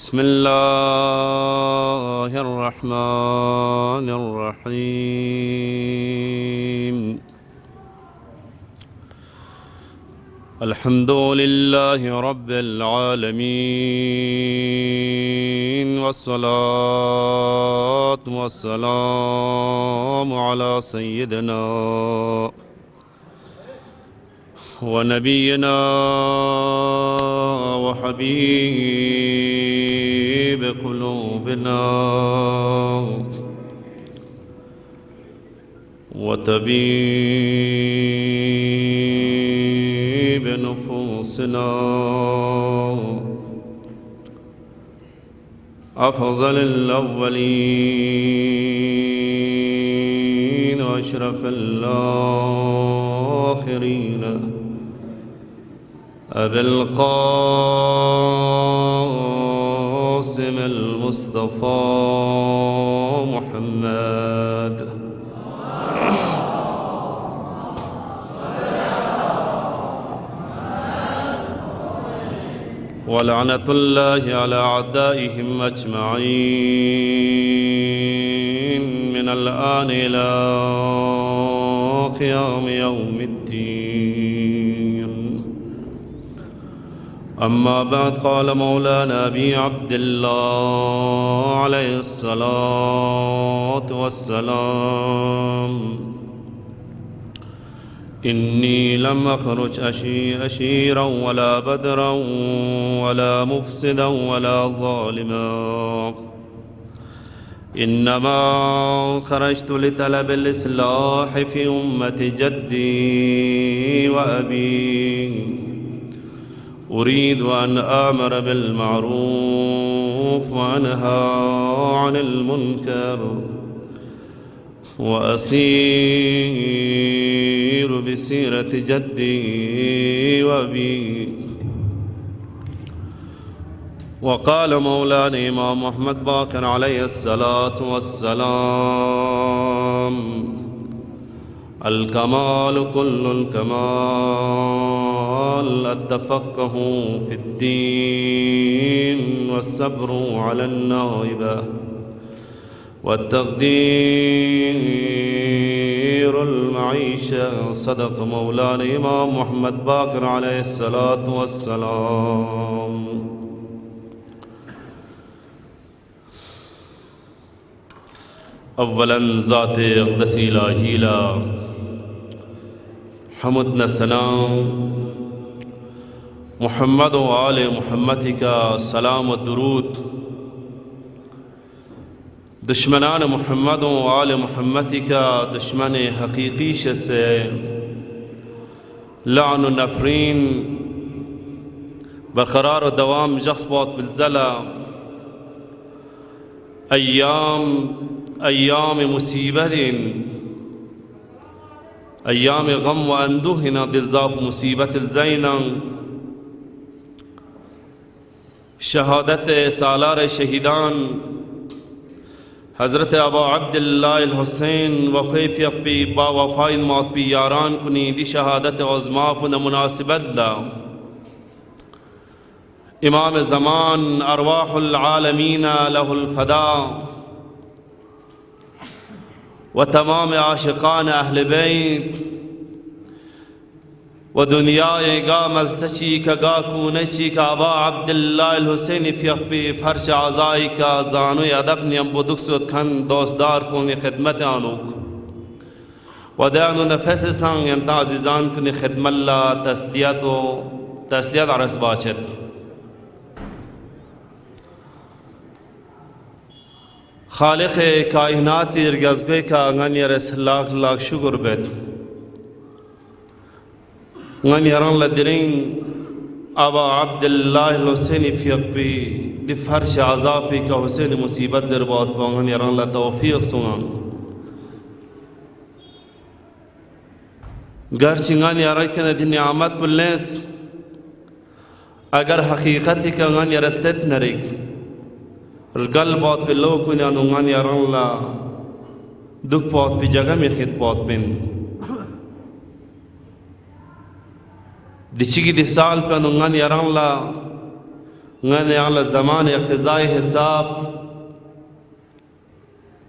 بسم الله الرحمن الرحيم. الحمد لله رب العالمين، والصلاة والسلام على سيدنا ونبينا وحبيب قلوبنا وطبيب نفوسنا أفضل الأولين وأشرف الآخرين أبي القاسم المصطفى محمد ولعنة الله على أعدائهم أجمعين من الآن إلى قيام يوم الدين. أما بعد، قال مولانا أبي عبد الله عليه الصلاة والسلام: إني لم أخرج أشيرا ولا بدرا ولا مفسدا ولا ظالما، إنما خرجت لطلب الإصلاح في أمة جدي وأبي، أريد أن آمر بالمعروف وأنهى عن المنكر وأسير بسيرة جدي وأبي. وقال مولانا إمام محمد باقر عليه الصلاة والسلام: الكمال كل الكمال التفقه في الدين والصبر على النائبة والتقدير المعيشة. صدق مولانا إمام محمد باقر عليه الصلاة والسلام. اولا ذات اقدس الہی لا حمد سلام، محمد و آل محمد کا سلام و درود. دشمنان محمد و آل محمد کا دشمن حقیقی سے لعن و نفرین برقرار و دوام شخص بات بالزلا. ایام مصیبت، ایام غم و اندوہنا دلزاف مصیبت الزینا. شہادت سالار شہیدان حضرت ابا عبداللہ الحسین و کیف اپی با وفائن موت پی یاران کنی دی شہادت عظما کن مناسبت لا. امام زمان ارواح العالمین لہ الفدا و تمام عاشقان اہل بیت و دنیای گا ملتشی کا گا کونچی کا ابا عبداللہ الحسین فی اقبی فرش عزائی کا زانوی ادب نیم بدکسود کھن دوستدار کنی خدمت آنوک و دیانو نفس سانگ انتا عزیزان کنی خدمت اللہ تسلیت عرص باچت. خالق کائنات ارگزگے کا غنی رس لاکھ لاکھ شکر بیت. غنی ران لدرین ابا عبداللہ الحسین فی اقبی دی فرش عذابی کا حسین مصیبت ضربات پا غنی ران لتوفیق سنان. گرچہ غنی رکن دی نعمت بلنس اگر حقیقتی کا غنی رلتت نرک رگل بات پہ لوگ کنی انو غنی ران لا دکھ بات پہ جگہ میں خید بات پن دچigi di salpe anu ngani arang la ngane ala zaman iqtizai hisab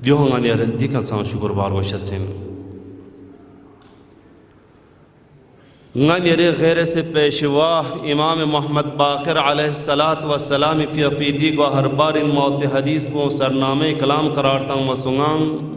dio ngane razdikan sa shukr bar washasin ngane re ghair se peshwa imam Muhammad Baqir alayhi salat wa salam fi aqidi ko har bar in maut hadis ko sarname kalam qararta hum sungan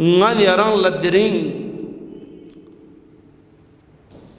ngан yaran ladring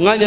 ngан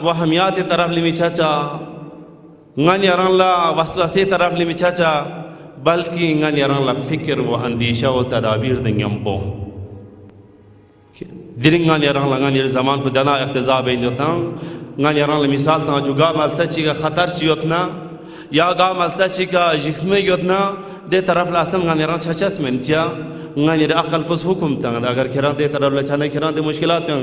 wahamiyat taraf limi chacha ngan yarang la waswase taraf limi chacha balki ngan yarang la fikr wa andisha wa tadabir dingam po diring ngan yarang la ngan yar zaman pe dana iqtiza bain yotan ngan yarang la misal ta juga malta chi ka khatar chi yotna ya ga malta chi ka jisme yotna de taraf la asam ngan yarang chachas men tia ngan yar aqal pus hukum tang agar khiran de taraf la chane khiran de mushkilat tang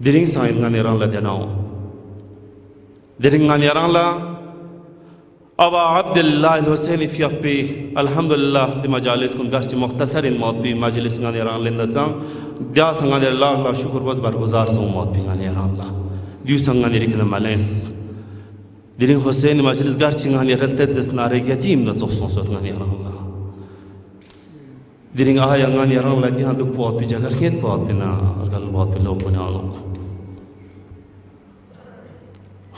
diring sain ngan yarang la denao diring ngan yarang la aba abdullah al-husaini fi aqbi alhamdulillah di majalis kun gasti mukhtasarin mawdi majlis ngan yarang lenda sang dia sangan allah la shukr bas barguzar so mawdi ngan yarang la diu sangan irikna males diring husaini majlis garchi ngan yarang tetes nare yatim na tsohson sot ngan yarang la diring aya ngan yarang la dihan duk pot pi jagar khet pot pi na argal pot pi lo puna anok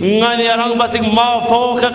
ngani yarang basik ma fawq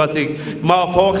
basik ma fawq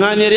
ngani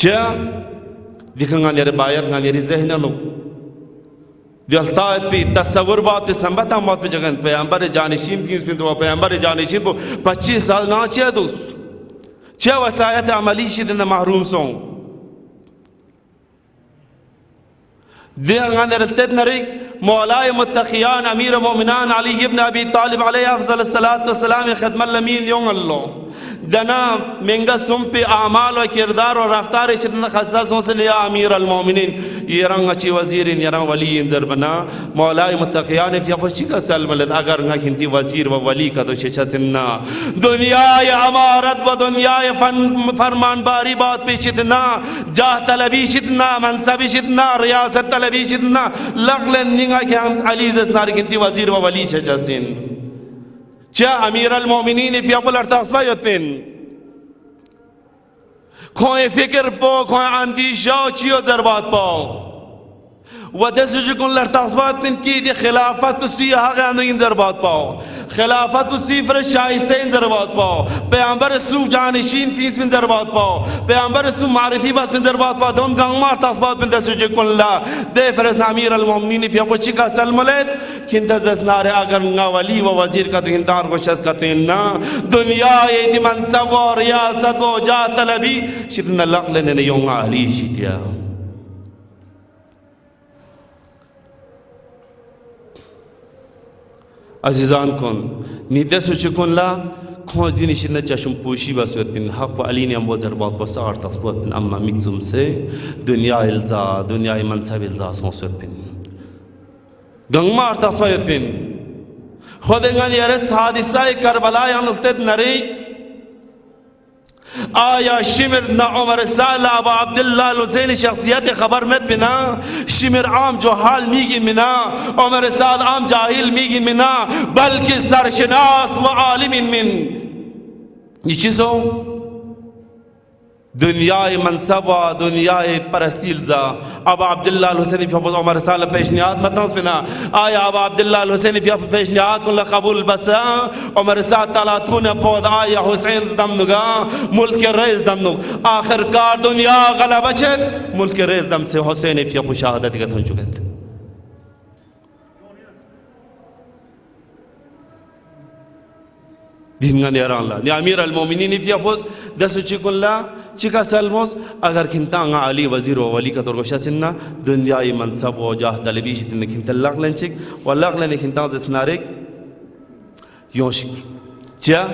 چه دیکنگان یاری باید یاری ذهنانو دیالتایت پی تصور بات سنبت هم موت پی جگن پیامبر جانشین phase پی تو پیامبر جانشین کو 25 سال نا چه دوست چه وسایت عملی شدن محروم سون دیگران رتد نریک مولای متقیان امیر مومنان علی ابن ابی طالب علیه افضل الصلاة والسلام خدمت لمین یون الله دنا منگا سم پی اعمال و کردار و رفتار چتن خاصا سون سے لیا امیر المومنین یہ رنگ اچھی وزیرین یہ رنگ ولی در بنا مولای متقیان فی خوشی کا سلم لد اگر نہ کنتی وزیر و ولی کا تو شیشہ سننا دنیا امارت و دنیا فرمان باری بات پی چتنا جاہ طلبی چتنا منصب چتنا ریاست طلبی چتنا لغلن نگا کہ ہم علی زسنار کنتی وزیر و ولی شیشہ سن چه امیر المومنین فی اقبل ارتاصفا یتپین کوئی فکر پو کوئی اندیشہ چیو در بات پاو و دست جکن لرتاصفات من کی دی خلافت سی حق اندگین در بات پاو خلافت سی فرش شایستین در بات پاو پیامبر سو جانشین فیس من در بات پاو پیامبر سو معرفی بس من در بات پاو دون گنگمار تصفات من دست جکن لا دے فرس امیر المومنین فی اقوی چکا سلملت کنت زسنار اگر نگا ولی و وزیر کا تو ہندار کو شخص کتے نا دنیا ایدی منصب و ریاست و جا طلبی شتن لق لنن یونگا علی شتیا عزیزان کن نیده سوچ کن لا کھوج دینی شدن چشم پوشی بسویت بین حق و علی نیم وزر بات بسار تصبوت بین اما مکزم سے دنیا الزا دنیا منصب الزا سوسوت بین گنگمار تصبوت بین خود انگان یرس حادثہ کربلا یا نلتد نریک آیا شمر نا عمر سال ابا عبداللہ الحسین شخصیت خبر مت بنا شمر عام جو حال میگین منا عمر سال عام جاہل میگین منا بلکہ سرشناس و عالم من یہ چیزوں دنیای منصب و دنیای پرستیل زا ابا عبداللہ الحسینی فی عمر سال پیشنیات متنس بنا آیا ابا عبداللہ الحسینی فی پیشنیات کن لقبول بسا عمر سال تلاتون فوض آیا حسین زدم نگا ملک ریز دم نگ آخر کار دنیا غلبہ چت ملک ریز دم سے حسین فی شہادت گت ہن چکت دینگان یاران لا نی امیر المومنین فی افوز دسو چکن لا چکا سلموز اگر کنتا علی وزیر و ولی کا ترگوشا سننا دنیای منصب و جاہ طلبی شدن کنتا لغلن چک و لغلن کنتا زسنارک یوشک چیا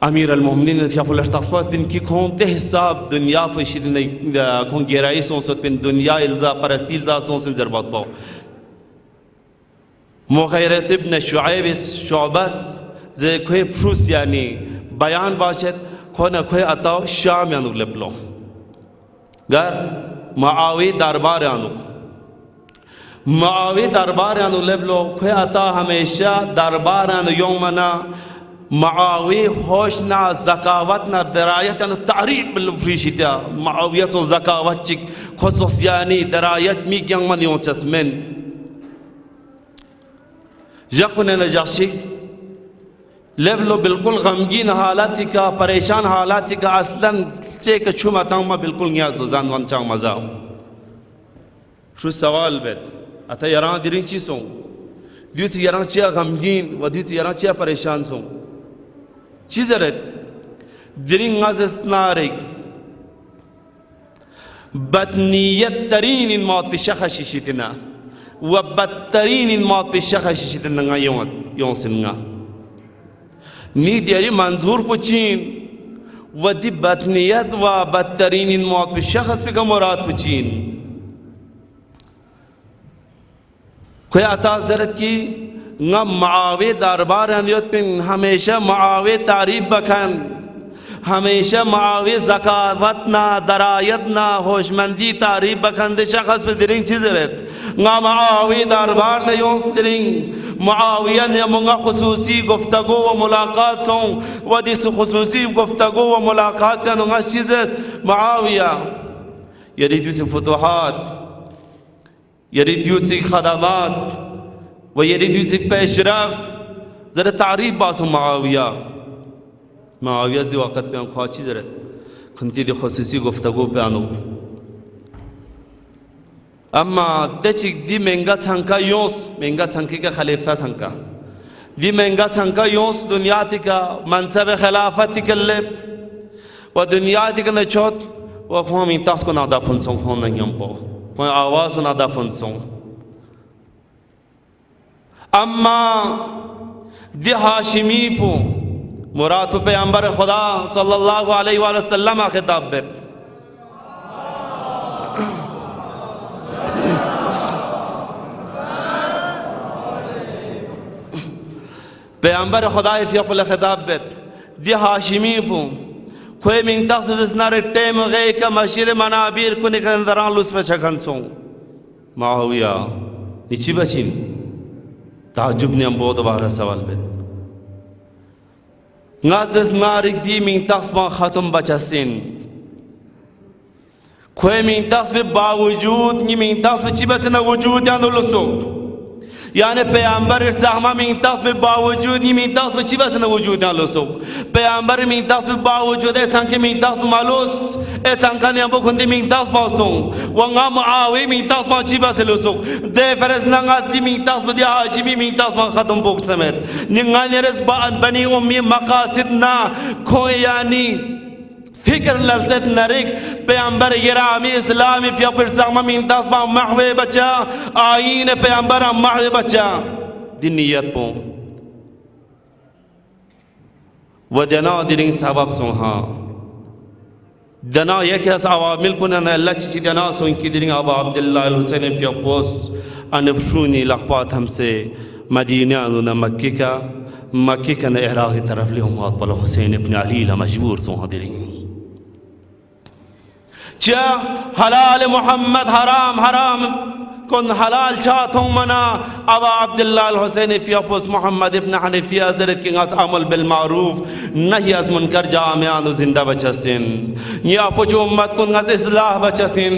امیر المومنین فی افوز اشتاقصفات بن کی کھونتے حساب دنیا پہ شدن کھون گیرائی سونست بن دنیا الزا پرستی الزا سونسن زربات باو مغیرت ابن شعبس زي كوي فروس يعني بيان باشد كونا كوي أتاو شام يانو لبلو غير معاوي دربار يانو معاوي دربار يانو لبلو كوي أتا هميشا دربار يانو يومنا معاوي خوشنا زكاوتنا دراية يانو تعريب بالفريشتا معاوية زكاوتشك خصوص يعني دراية ميك يان من يونچس من یقین نجاشی لبلو بالکل غمگین حالاتی کا پریشان حالاتی کا اصلاً چیک چھوما تاما بالکل نیاز دو زندوان چاو مزاو شو سوال بیت اتا یران دیرین چی سون دیوسی یران چیا غمگین و دیوسی یران چیا پریشان سون چی زرد دیرین غزستنارک بدنیت ترین این موت پی شخشی شیتنا و بدترین این موت پی شخصی شدن نگا یون سنگا نی دیاری منظور پچین و دی بدنیت و بدترین این موت پی شخص پی کا مراد پچین کوئی عطا زرد کی نگا معاوی دربار اندیوت پین ہمیشہ معاوی تعریب بکن ہمیشہ معاوی زکاوتنا درایتنا ہوشمندی تعریب بکندے شخص پہ درنگ چیز رہت نا معاوی دربار نے یونس درنگ معاویہ نے منگا خصوصی گفتگو و ملاقات سوں و دیس خصوصی گفتگو و ملاقات کا نگا چیز معاویہ یرید یوسی فتوحات یرید یوسی خدمات و یرید یوسی پیشرفت ذرا تعریب باسو معاویہ معاویہ دی وقت پہ ہم خواہ چیز رہت کنتی دی خصوصی گفتگو پیانو اما دچک دی منگا سنکا یوس منگا سنکی کا خلیفہ سنکا دی منگا سنکا یوس دنیا تی کا منصب خلافت کلب و دنیا تی کا نچوت و خوامی تاس کو نادا فنسون خون نیم پو کوئی آواز نادا فنسون اما دی ہاشمی پو مراد پہ پیغمبر خدا صلی اللہ علیہ وآلہ وسلم خطاب بیت پیغمبر خدا فی اقل خطاب بیت دی ہاشمی پو کوئی من تخص اسنار ٹیم غی کا مسجد منابیر کو نکندران لس پہ چکن سوں معاویہ نیچی بچین تعجب نے ہم بہت بارہ سوال بیت نازس نارک دی من تصبح ختم بچسین کوئی من تصبح باوجود نی من تصبح چی بچنا وجود یعنی لسو یعنی پیامبر ارتزاحمہ من تصبح باوجود نی من تصبح چی بچنا وجود یعنی لسو پیامبر من تصبح باوجود ایسان کے من تصبح مالوس ایسان کا نیمبو کھندی من تصبح سون ونگا معاوی من تصبح چی بچنا لسو دے فرز ننگاز دی من تصبح دی حاجمی من تصبح ختم بوک سمیت ننگانی رز بنی امی مقاصد نا کوئی یعنی فکر للتت نرک پیامبر گرامی اسلامی فی اپر زغمہ من تصبح محوی بچا آئین پیامبر محوی بچا دی نیت پو و دنا دیرین سبب سن ہاں دنا یکی از عوامل کنن اللہ چیچی دنا سن کی دیرین ابا عبداللہ الحسین فی اپوس انفشونی لقبات ہم سے مدینہ انہوں مکی کا نا عراقی طرف لی ہم آت پلا حسین ابن علی مجبور سن ہاں دیرین چا حلال محمد حرام کن حلال چاہتوں منا ابا عبداللہ الحسین فی اپوس محمد ابن حنفیہ حضرت کی ناس عمل بالمعروف نہیں از منکر جامعان و زندہ بچسن یا پوچھ امت کن ناس اصلاح بچسن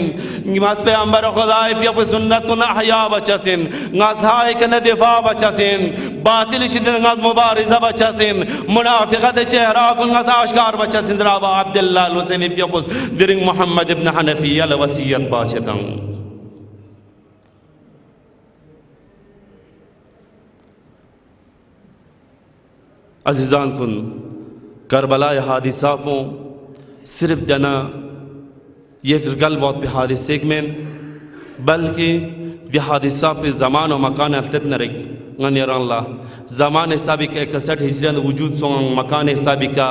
ناس پیغمبر خدای فی اپوس سنت کن احیاء بچسن ناس ہائی کن دفاع بچسن باطل شدن ناس مبارزہ بچسن منافقت چہرہ کن ناس آشکار بچسن در ابا عبداللہ الحسین فی اپوس درنگ محمد ابن حنفیہ لوسیت باشتاں عزیزان کن کربلا حادثہ کو صرف جنا یہ گل بہت پہ حادثے میں بلکہ یہ حادثہ پہ زمان و مکان افتت نرک غنیران اللہ زمان سابق 61 ہجرین وجود سن مکان سابقہ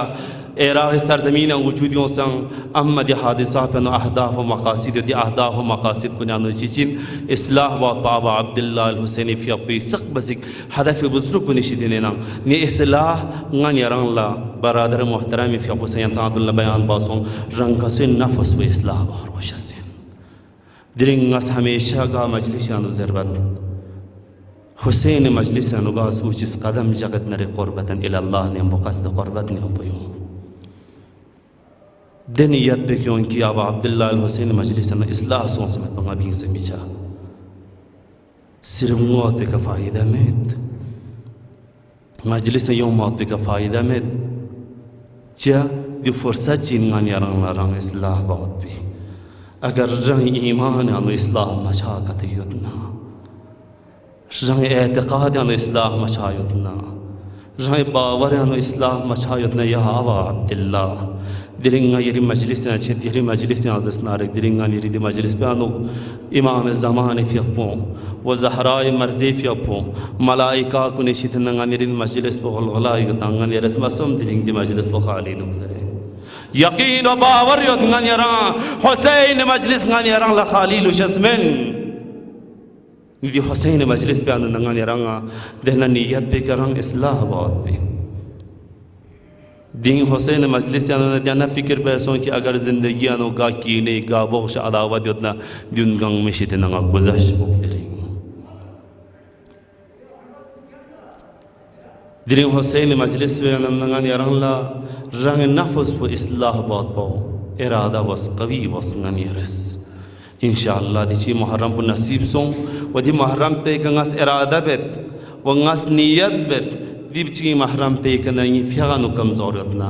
عراق سرزمین وجودیوں سن اما دی حادثہ پہ اہداف و مقاصد دی اہداف و مقاصد کو نیانو چیچین اصلاح بات بابا عبداللہ الحسینی فی اپی سق بزک ہدف بزرگ کو نشیدینینا نی اصلاح غنیران اللہ برادر محترمی فی اپو سین تعالی اللہ بیان باسوں رنگ سے نفس و اصلاح باروش سین درنگس ہمیشہ گا مجلسیانو ضربت حسین مجلسیانو گا سوچس قدم جگت نر قربتاً الاللہ نیم بقصد قربت نیم بیون دنیت پہ کیوں کی ابا عبداللہ الحسین مجلسیانو اصلاح سون سمت بنا بھی سمیچا صرف موت پہ کا فائدہ میت مجلس یوم موت پہ کا فائدہ میت چا دی فرصت چینگان یاران رنگ اصلاح بہت بھی اگر رنگ ایمان یعنی اصلاح مچا کتیتنا رنگ اعتقاد یعنی اصلاح مچا یتنا رنگ باور یعنی اصلاح مچا یتنا یا ابا عبداللہ درنگا یری مجلس نے چھت یری مجلس عزت نارک درنگا یری دی مجلس بیانو امام زمان فی اپو و زہراء مرضی فی اپو ملائکہ کو نشیت ننگا یری مجلس پو غلغلا یتانگا یری اسمسم درنگ دی مجلس پو خالی دوزرے یقین و باور یتنگا یران حسین مجلس نگا یران لخالی لشسمن دی حسین مجلس بیانو ننگا یران دہنا نیت پہ کران اصلاح بہت بھی دین حسین مجلس یعنی دیانا فکر پیسوں کہ اگر زندگی انو گا کینے گا بخش عداوت یتنا دین گنگ میں شیطے نگا گزش بکتریں درین حسین مجلس یعنی نگا نیران اللہ رنگ نفس پو اصلاح بات پو ارادہ بس قوی بس نگا رس انشاءاللہ دی چی محرم پو نصیب سوں و دی محرم پہ کنگاس ارادہ بیت و نگاس نیت بیت دیب چی محرم پہ کنگی فیغانو کمزور یتنا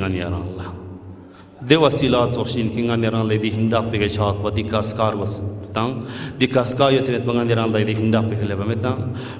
ngani arang la de wasilat soxin ki ngani arang la di hinda pe ke chat pati kaskar was tang di kaskar yote ngani arang la di hinda pe ke leba meta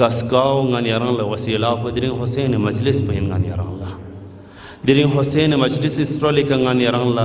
kaskar ngani arang la wasila pe dirin Hussein majlis pe ngani arang la dirin Hussein majlis isroli ka ngani arang la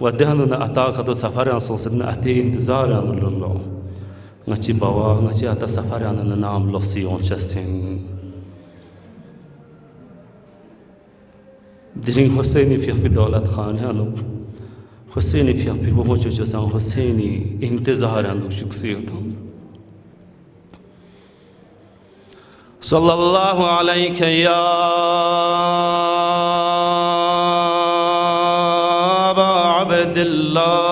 ودهنا أتاك تو سفر عن صوصنا أتي انتظار عن الله نشي بوا نشي أتا سفر عن نام لصيون شسين درين حسيني في دولة خان هانو حسيني في بموجو جسان حسيني انتظار عن شخصيتهم صلى الله عليك يا عبد الله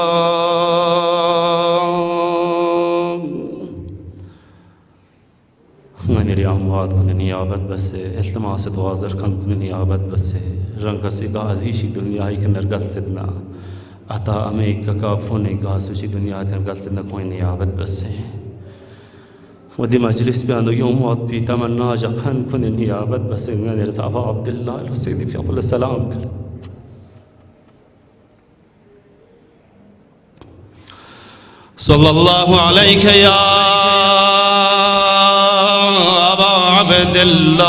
غني ريامات كن نيابت بس التماس توازر كن نيابت بس رنگ سے غازی شی دنیا ہی کنرگل سدنا عطا امی کا فون غاز شی دنیا کنرگل سدنا کوئی نیابت بس ودي مجلس بانو يوم وقت في تمنا جخن كن نيابت بس غني رضا عبد الله الحسيني في ابو السلام صلى الله عليك يا أبا عبد الله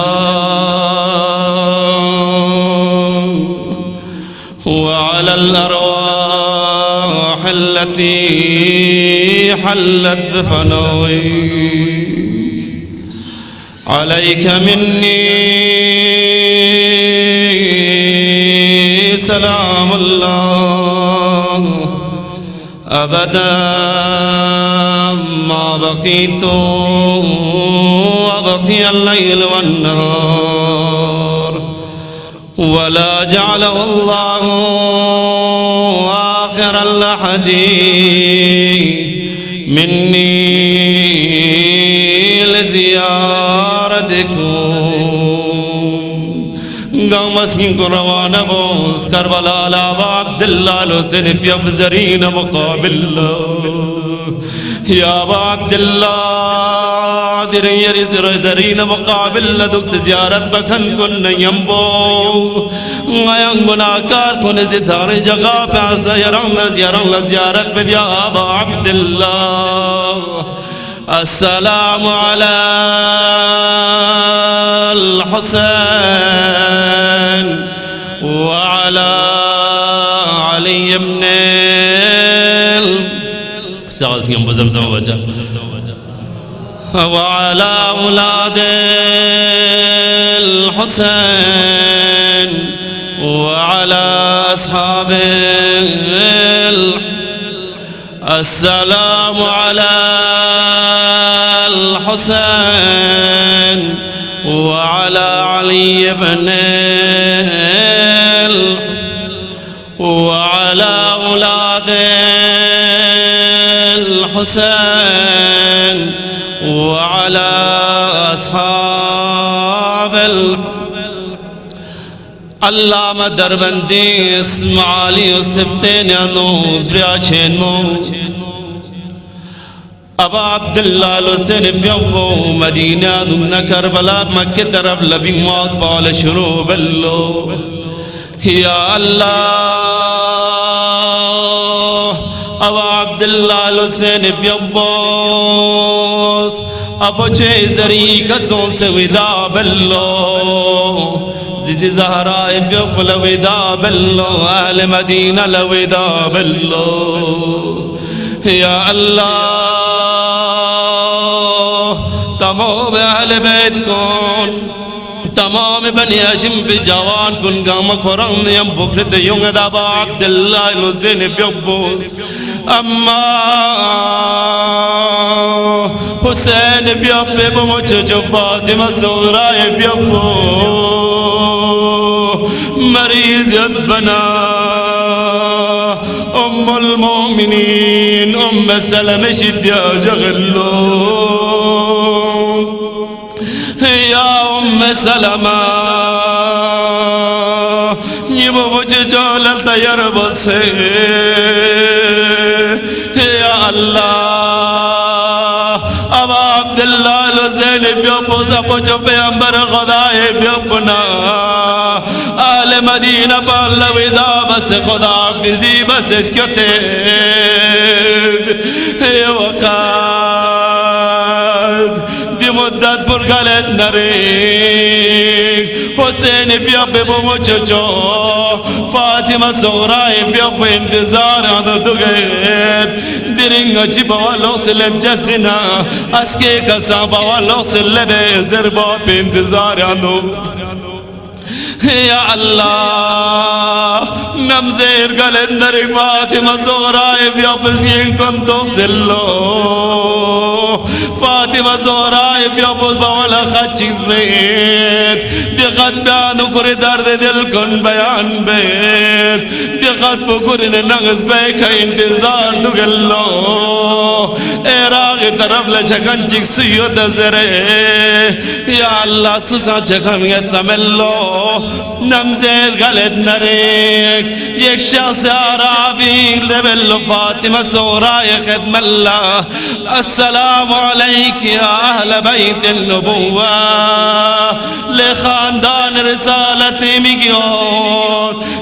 وعلى الأرواح التي حلت بفنويك عليك مني سلام الله أبدا ما بقيت وبقي الليل والنهار ولا جعله الله آخر الأحد مني لزيارتكم قام مسكين روانا بوس كربلاء لابا عبد الله الحسين في أبزرين مقابل يا أبا عبد الله درين زرين مقابل دوك زيارت بكن كن ينبو غيان گناهكار كن زثار جگہ پیاسا يران زيارت بد يا أبا عبد الله السلام على الحسين وعلى علي بن سازيم بزمزم وجه وعلى أولاد الحسين وعلى أصحابه السلام على الحسين وعلى علي بن وعلى أولاد الحسين وعلى أصحاب علامة دربندی اسماعیلی السبتين انوز برياشين مو أبا عبد الله الحسين في أبو مدينة ضمن كربلاء مكة طرف لبي موت بال شروع بلو يا الله أبا عبد الله الحسين في أبوس أبو جزري كسون سويدا بلو زيزي زهراء فوق الوداع بالله أهل مدينة الوداع بالله يا الله تمام أهل بيتكم تمام بني هاشم بجوان كن قام قرن يم بكرة يوم دابا عبد الله الحسين في أبوس أما حسين في أبي بموجة فاطمة الزهراء في أبو مريض يدبنا أم المؤمنين أم سلمة شديا جغلو يا أم سلمة يبو مججول الطير بسي يا الله أبا عبد الله الحسين في أبو زبو جب أمبر خدای في أبنا آل مدینہ بال ودا بس خدا فزی بس اسکتید وقت دی مدت برگلت نریک حسین فی اب بمچچو فاطمہ زہرا فی اب انتظار آدھو دگیت درنگ چی بوالو سلب جسنا اسکے کسا بوالو سلب زربا پہ انتظار آدھو يا الله نمزير قلندر فاطمة زهراء في أبسين كنت سلو فاطمة زهراء في أبس بولا خدشيز بيت بخد بيانو كوري درد دل كن بيان بيت بخد بكوري ننغز بيك انتظار دقلو اراغ طرف لچکن چک سيو تزره يا الله سسا چکن يتملو نمزير قلت نريك يك شخص عرافي لبل فاطمة زهراء خدم الله السلام عليك يا أهل بيت النبوة لخاندان رسالة ميگيوت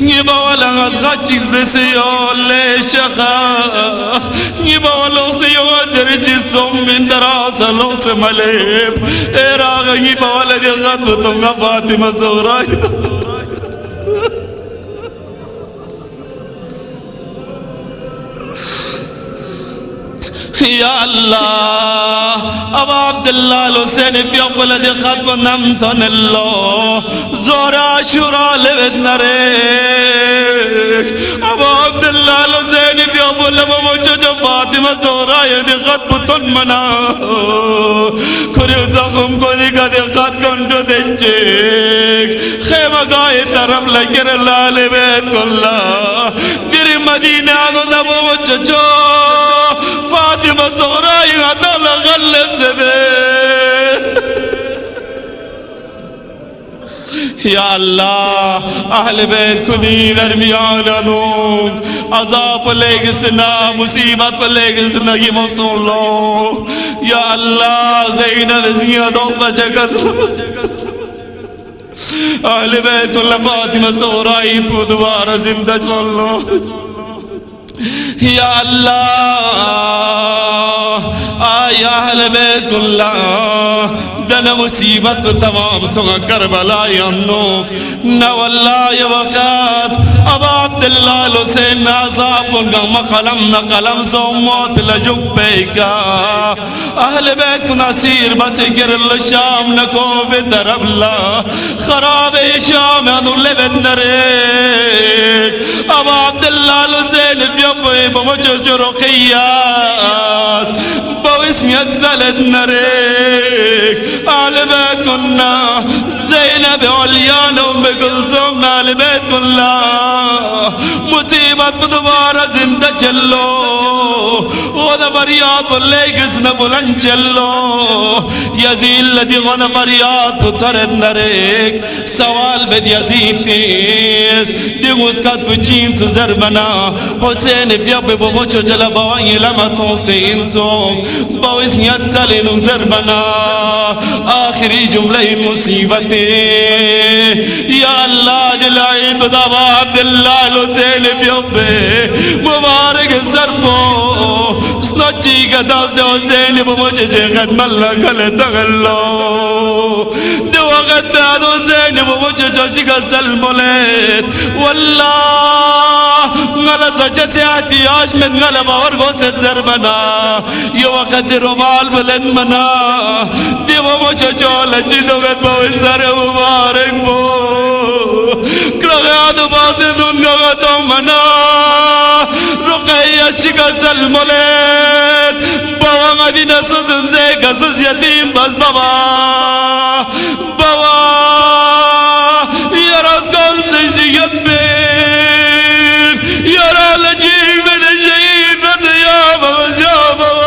يبغى خاتشيز بسيول شخص يبغى لوسيو أجرج السم من دراسة لوس مليب إراغ يبغى لدي غدبتم فاطمة زهراء يا الله أبا عبد الله الحسين في أول ذي خطب نمتن الله زورا شورا لبسنريك أبا عبد الله الحسين في أول موجود فاطمة زورا يدي خطب تنمنا كريو زخم كوني كدي خط كنتو دنجيك خيمة قاية طرف لكر الله لبيت كلها دير مدينة نبو موجود فاطمة زهراء عدل غلس يا الله أهل بيت كني درميانا نوك عذاب لغسنا مصيبت لغسنا کی مصولو يا الله زينب زياد بجگت أهل بيت كل فاطمة زهراء تو دوبارہ زندہ چلو يا الله يا أهل بيت كلها دنا مصيبة تمام سوى كربلاء ينوك نوالله وقات أبا عبد الله الحسين ناصاب قلم صومات لجبيك أهل بيت نصير بسكر الشام نكو في ترب لا خراب شام ينول بدنريك أبا عبد الله الحسين في أبوي بمجج رقياس بواسم يتزلز نريك أهل بيت كنا زينب عليان أم كلثوم أهل بيت كنا مصيبت بدوارة زندة چلو وذا فرياد بلغس نبلن چلو يزيد الذي غنى فرياد بطرد نريك سوال بد يزيد تيس دي مسكت بچين زربنا حسين في يبي بموچو جلا بواني لما توسين تو بويس نيتلين زربنا آخری جملة مصیبتیں یا اللہ دلائیں بدابا عبداللہ الحسین پیوبے مبارک سرپو سنوچی گدا سے حسین بمجھے خدم اللہ کل تغلو دو وقت داد حسین بمجھے جوشی کا سلمولیت واللہ غلط سچے سے احتیاج میں غلب اور گو سے زربنا یہ وقت رمال بلند منا دیو مجھے جولا جدو گت باوی سر مبارک بو کرغیاد بازی دنگا گتو منا رقیہ شکا سلمولیت باوا مدینہ سزن سے گسس یتیم بس بابا بابا یا رازگان سجدیت بیر یا رالجی من شہید بس یا بابا یا بابا